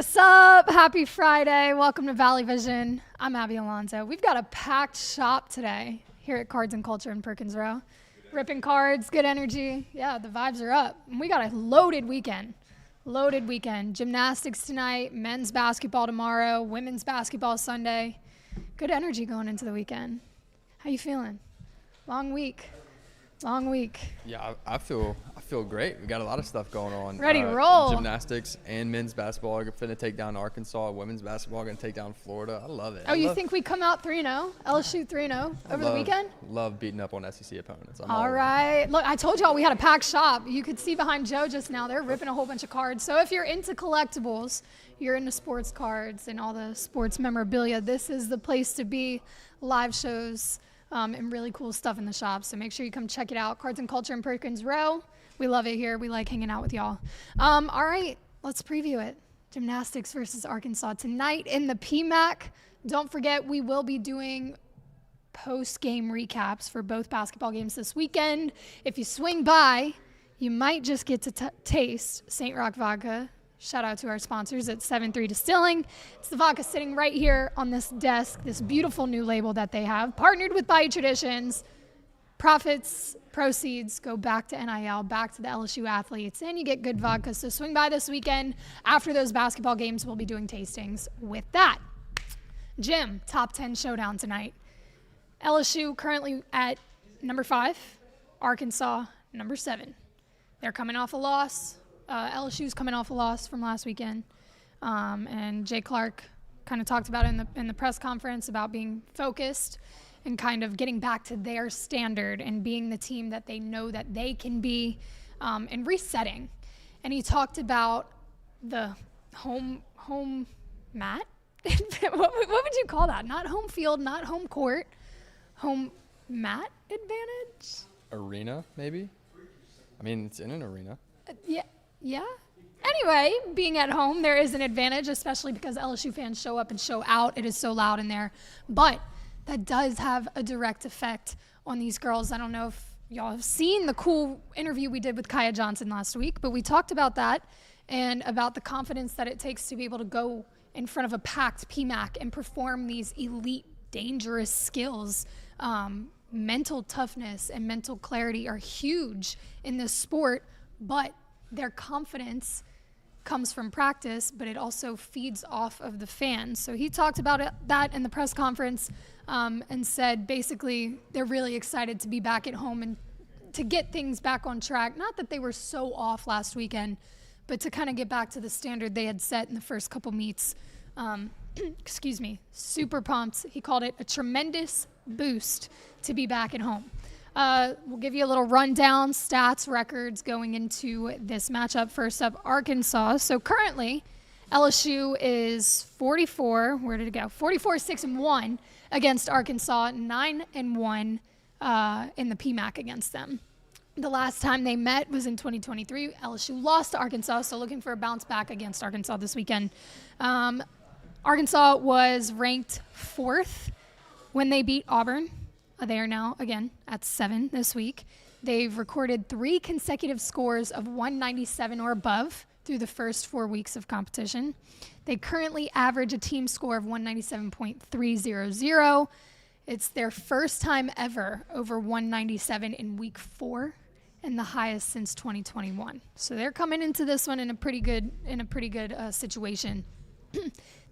What's up? Happy Friday. Welcome to Valley Vision. I'm Abby Alonso. We've got a packed shop today here at Cards and Culture in Perkins Row. Ripping cards, good energy. Yeah, the vibes are up. And we got a loaded weekend. Gymnastics tonight, men's basketball tomorrow, women's basketball Sunday. Good energy going into the weekend. How you feeling? Long week. Yeah, I feel great. We got a lot of stuff going on. Ready to roll. Gymnastics and men's basketball are going to take down Arkansas. Women's basketball going to take down Florida. I love it. Oh, you think we come out 3-0? LSU 3-0 over the weekend? Love beating up on SEC opponents. All right. Look, I told y'all we had a packed shop. You could see behind Joe just now. They're ripping a whole bunch of cards. So if you're into collectibles, you're into sports cards and all the sports memorabilia, this is the place to be. Live shows. And really cool stuff in the shop. So make sure you come check it out. Cards and Culture in Perkins Row. We love it here. We like hanging out with y'all. All right, let's preview it. Gymnastics versus Arkansas tonight in the PMAC. Don't forget, we will be doing post-game recaps for both basketball games this weekend. If you swing by, you might just get to taste St. Rock Vodka. Shout out to our sponsors at 7-3 Distilling. It's the vodka sitting right here on this desk, this beautiful new label that they have. Partnered with Bayou Traditions. Profits, proceeds go back to NIL, back to the LSU athletes, and you get good vodka. So swing by this weekend. After those basketball games, we'll be doing tastings with that. Gym, top 10 showdown tonight. LSU currently at number 5, Arkansas number 7. They're coming off a loss. LSU's coming off a loss from last weekend, and Jay Clark kind of talked about it in the press conference about being focused and kind of getting back to their standard and being the team that they know that they can be, and resetting. And he talked about the home mat. what would you call that? Not home field, not home court, home mat advantage? Arena, maybe? I mean, it's in an arena. Yeah. Anyway, being at home, there is an advantage, especially because LSU fans show up and show out. It is so loud in there. But that does have a direct effect on these girls. I don't know if y'all have seen the cool interview we did with Kiya Johnson last week, but we talked about that and about the confidence that it takes to be able to go in front of a packed PMAC and perform these elite, dangerous skills. Mental toughness and mental clarity are huge in this sport, but their confidence comes from practice, but it also feeds off of the fans. So he talked about that in the press conference, and said basically they're really excited to be back at home and to get things back on track. Not that they were so off last weekend, but to kind of get back to the standard they had set in the first couple meets. Excuse me, super pumped. He called it a tremendous boost to be back at home. We'll give you a little rundown, stats, records going into this matchup. First up, Arkansas. So currently, LSU is 44-6-1 against Arkansas, 9-1 in the PMAC against them. The last time they met was in 2023. LSU lost to Arkansas, so looking for a bounce back against Arkansas this weekend. Arkansas was ranked 4th when they beat Auburn. They are now, again, at 7 this week. They've recorded 3 consecutive scores of 197 or above through the first 4 weeks of competition. They currently average a team score of 197.300. It's their first time ever over 197 in week 4 and the highest since 2021. So they're coming into this one in a pretty good situation.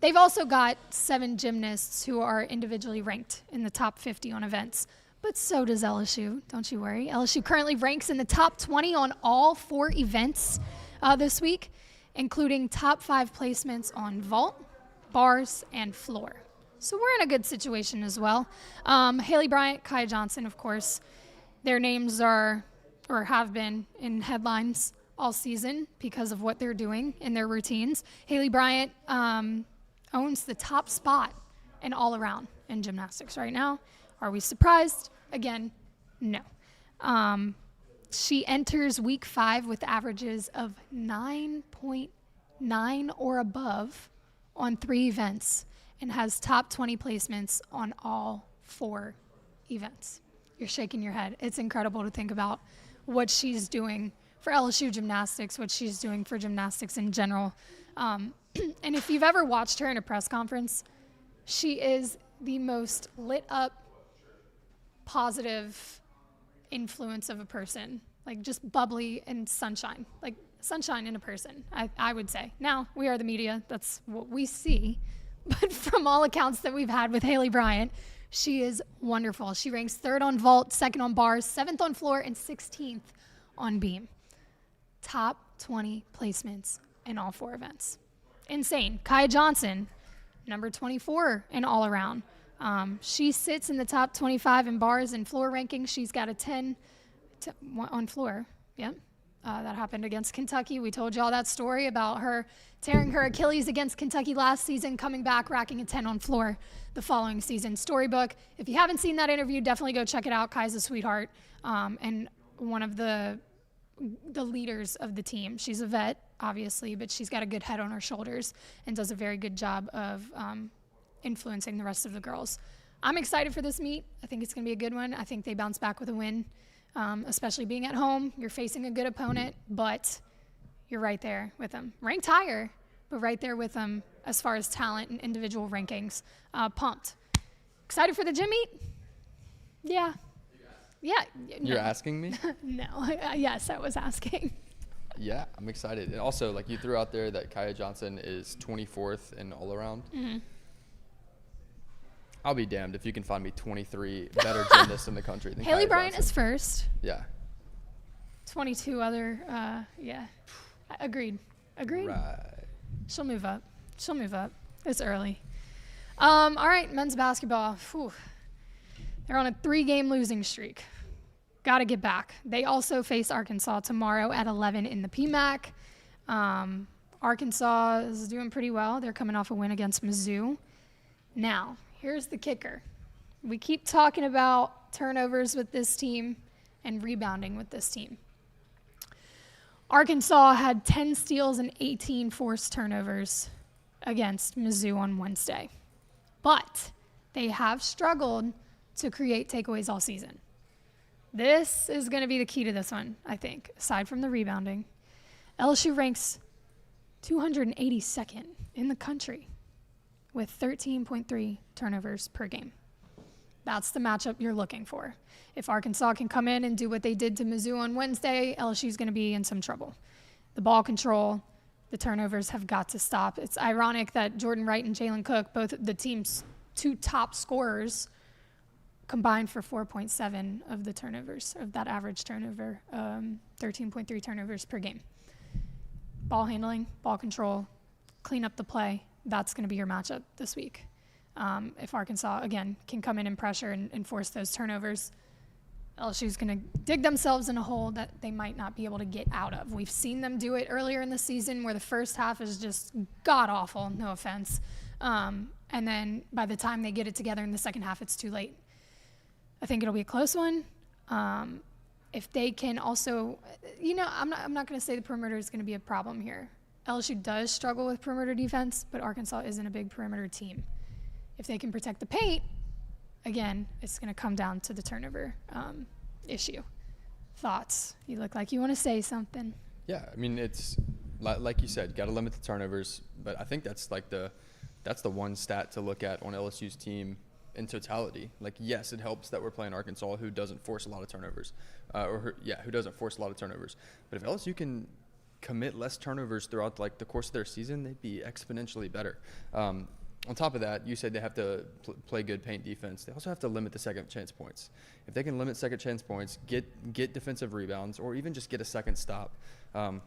They've also got 7 gymnasts who are individually ranked in the top 50 on events, but so does LSU. Don't you worry. LSU currently ranks in the top 20 on all 4 events this week, including top 5 placements on vault, bars, and floor. So we're in a good situation as well. Haleigh, Bryant, Kiya Johnson, of course, their names are or have been in headlines all season because of what they're doing in their routines. Haleigh Bryant owns the top spot in all around in gymnastics right now. Are we surprised? Again, no. She enters week 5 with averages of 9.9 or above on 3 events and has top 20 placements on all 4 events. You're shaking your head. It's incredible to think about what she's doing for LSU Gymnastics, what she's doing for gymnastics in general. And if you've ever watched her in a press conference, she is the most lit up, positive influence of a person, like just bubbly and sunshine, like sunshine in a person, I would say. Now, we are the media. That's what we see. But from all accounts that we've had with Haleigh Bryant, she is wonderful. She ranks 3rd on vault, 2nd on bars, 7th on floor, and 16th on beam. Top 20 placements in all 4 events. Insane. Kiya Johnson, number 24 in all around. She sits in the top 25 in bars and floor rankings. She's got a 10 on floor. Yep. That happened against Kentucky. We told y'all that story about her tearing her Achilles against Kentucky last season, coming back, racking a 10 on floor the following season. Storybook. If you haven't seen that interview, definitely go check it out. Kiya's a sweetheart and one of the leaders of the team. She's a vet, obviously, but she's got a good head on her shoulders and does a very good job of influencing the rest of the girls. I'm excited for this meet. I think it's going to be a good one. I think they bounce back with a win, especially being at home. You're facing a good opponent, but you're right there with them. Ranked higher, but right there with them as far as talent and individual rankings. Pumped. Excited for the gym meet? Yeah. Yeah. You're asking me? No. Yes, I was asking. Yeah, I'm excited. And also, like you threw out there that Kiya Johnson is 24th in all around. Mm-hmm. I'll be damned if you can find me 23 better gymnasts in the country than Haleigh Kiya Bryant Johnson. is first. Yeah. 22 other, yeah. Agreed. Right. She'll move up. It's early. All right, men's basketball. Whew. They're on a 3-game losing streak. Got to get back. They also face Arkansas tomorrow at 11 in the PMAC. Arkansas is doing pretty well. They're coming off a win against Mizzou. Now, here's the kicker. We keep talking about turnovers with this team and rebounding with this team. Arkansas had 10 steals and 18 forced turnovers against Mizzou on Wednesday. But they have struggled to create takeaways all season. This is going to be the key to this one, I think, aside from the rebounding. LSU ranks 282nd in the country with 13.3 turnovers per game. That's the matchup you're looking for. If Arkansas can come in and do what they did to Mizzou on Wednesday, LSU's going to be in some trouble. The ball control, the turnovers have got to stop. It's ironic that Jordan Wright and Jalen Cook, both the team's 2 top scorers, combined for 4.7 of the turnovers, of that average turnover, 13.3 turnovers per game. Ball handling, ball control, clean up the play. That's going to be your matchup this week. If Arkansas, again, can come in and pressure and force those turnovers, LSU's going to dig themselves in a hole that they might not be able to get out of. We've seen them do it earlier in the season where the first half is just god-awful, no offense. And then by the time they get it together in the second half, it's too late. I think it'll be a close one. If they can also, I'm not going to say the perimeter is going to be a problem here. LSU does struggle with perimeter defense, but Arkansas isn't a big perimeter team. If they can protect the paint, again, it's going to come down to the turnover issue. Thoughts? You look like you want to say something. Yeah, I mean, it's like you said, got to limit the turnovers, but I think that's the one stat to look at on LSU's team in totality. Like, yes, it helps that we're playing Arkansas, who doesn't force a lot of turnovers, who doesn't force a lot of turnovers. But if LSU can commit less turnovers throughout the course of their season, they'd be exponentially better. On top of that, you said they have to play good paint defense. They also have to limit the second chance points. If they can limit second chance points, get defensive rebounds, or even just get a second stop,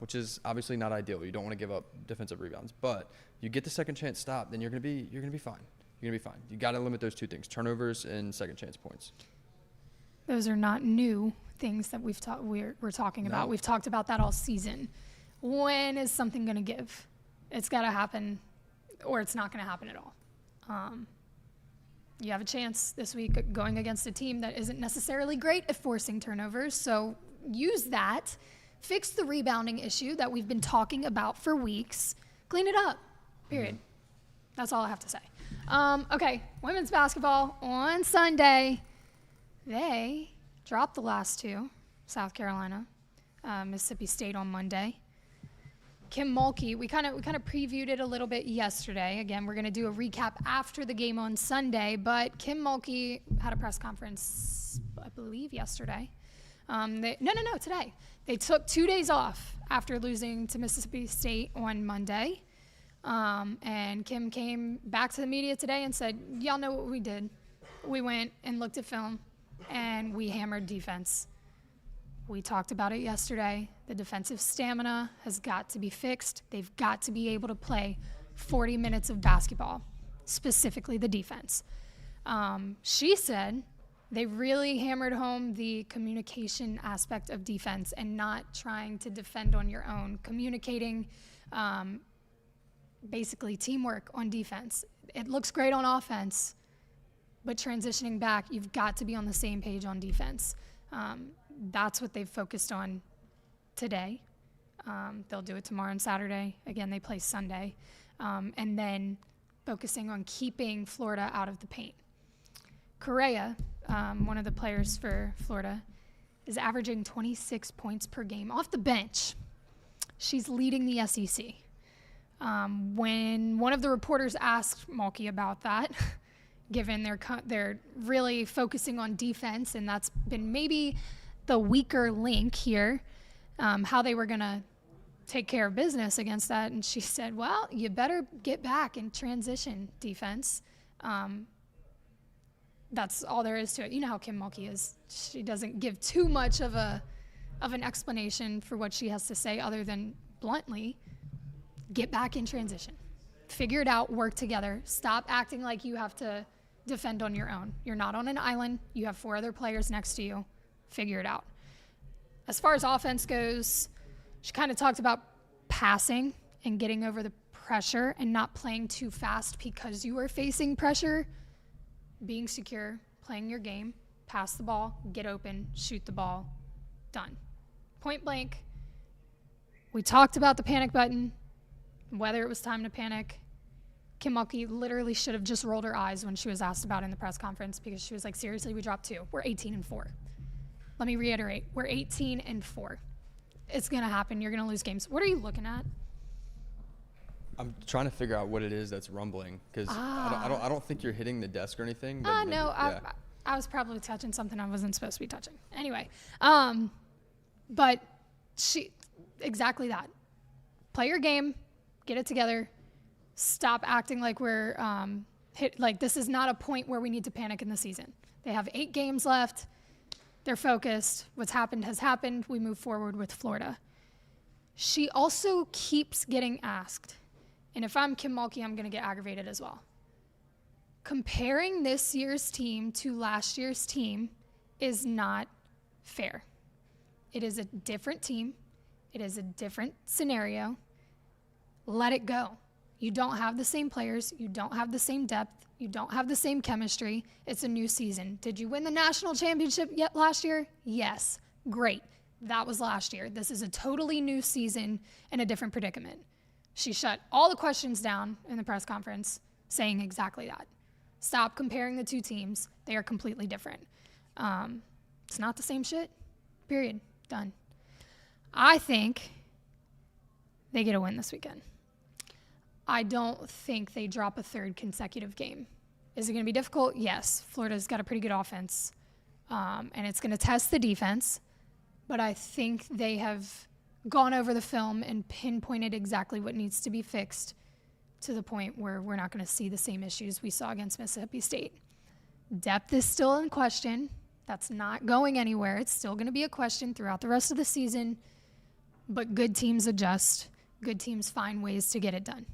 which is obviously not ideal. You don't want to give up defensive rebounds, but you get the second chance stop, then you're gonna be fine. You're gonna be fine. You got to limit those 2 things: turnovers and second chance points. Those are not new things that we're talking about. No. We've talked about that all season. When is something going to give? It's got to happen, or it's not going to happen at all. You have a chance this week going against a team that isn't necessarily great at forcing turnovers, so use that. Fix the rebounding issue that we've been talking about for weeks. Clean it up, period. Mm-hmm. That's all I have to say. Okay, women's basketball on Sunday. They dropped the last 2, South Carolina, Mississippi State on Monday. Kim Mulkey, we kind of previewed it a little bit yesterday. Again, we're going to do a recap after the game on Sunday, but Kim Mulkey had a press conference, I believe, yesterday. Today. They took 2 days off after losing to Mississippi State on Monday. And Kim came back to the media today and said, y'all know what we did. We went and looked at film, and we hammered defense. We talked about it yesterday. The defensive stamina has got to be fixed. They've got to be able to play 40 minutes of basketball, specifically the defense. She said they really hammered home the communication aspect of defense and not trying to defend on your own, communicating basically teamwork on defense. It looks great on offense, but transitioning back, you've got to be on the same page on defense. That's what they've focused on today. They'll do it tomorrow and Saturday. Again, they play Sunday. And then focusing on keeping Florida out of the paint. Kaleigh, one of the players for Florida, is averaging 26 points per game off the bench. She's leading the SEC. When one of the reporters asked Mulkey about that, given they're really focusing on defense, and that's been maybe the weaker link here, how they were going to take care of business against that. And she said, well, you better get back and transition defense. That's all there is to it. You know how Kim Mulkey is. She doesn't give too much of an explanation for what she has to say other than bluntly, get back in transition. Figure it out, work together. Stop acting like you have to defend on your own. You're not on an island. You have 4 other players next to you. Figure it out. As far as offense goes, she kind of talked about passing and getting over the pressure and not playing too fast because you were facing pressure. Being secure, playing your game, pass the ball, get open, shoot the ball, done. Point blank. We talked about the panic button, whether it was time to panic. Kim Mulkey literally should have just rolled her eyes when she was asked about it in the press conference because she was like, seriously, we dropped 2. We're 18-4. Let me reiterate, we're 18-4. It's going to happen. You're going to lose games. What are you looking at? I'm trying to figure out what it is that's rumbling because I don't think you're hitting the desk or anything. No, yeah. I was probably touching something I wasn't supposed to be touching. Anyway, but she exactly that. Play your game, get it together. Stop acting like we're like this is not a point where we need to panic in the season. They have 8 games left. They're focused. What's happened has happened. We move forward with Florida. She also keeps getting asked, and if I'm Kim Mulkey, I'm going to get aggravated as well. Comparing this year's team to last year's team is not fair. It is a different team. It is a different scenario. Let it go. You don't have the same players. You don't have the same depth. You don't have the same chemistry. It's a new season. Did you win the national championship yet last year? Yes. Great. That was last year. This is a totally new season and a different predicament. She shut all the questions down in the press conference saying exactly that. Stop comparing the 2 teams. They are completely different. It's not the same shit. Period. Done. I think they get a win this weekend. I don't think they drop a 3rd consecutive game. Is it going to be difficult? Yes. Florida's got a pretty good offense, and it's going to test the defense. But I think they have gone over the film and pinpointed exactly what needs to be fixed to the point where we're not going to see the same issues we saw against Mississippi State. Depth is still in question. That's not going anywhere. It's still going to be a question throughout the rest of the season. But good teams adjust. Good teams find ways to get it done.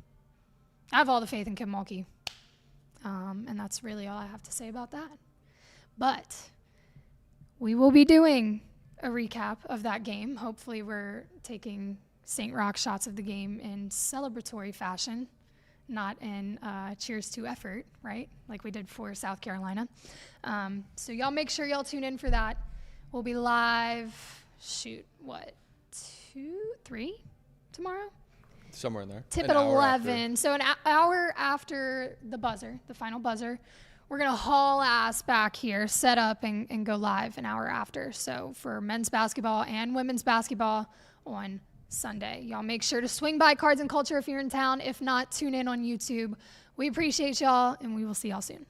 I have all the faith in Kim Mulkey. And that's really all I have to say about that. But we will be doing a recap of that game. Hopefully we're taking St. Rock shots of the game in celebratory fashion, not in cheers to effort, right? Like we did for South Carolina. So y'all make sure y'all tune in for that. We'll be live, 2, 3 tomorrow? Somewhere in there. Tip at 11. So an hour after the buzzer, the final buzzer, we're going to haul ass back here, set up, and go live an hour after. So for men's basketball and women's basketball on Sunday. Y'all make sure to swing by Cards and Culture if you're in town. If not, tune in on YouTube. We appreciate y'all, and we will see y'all soon.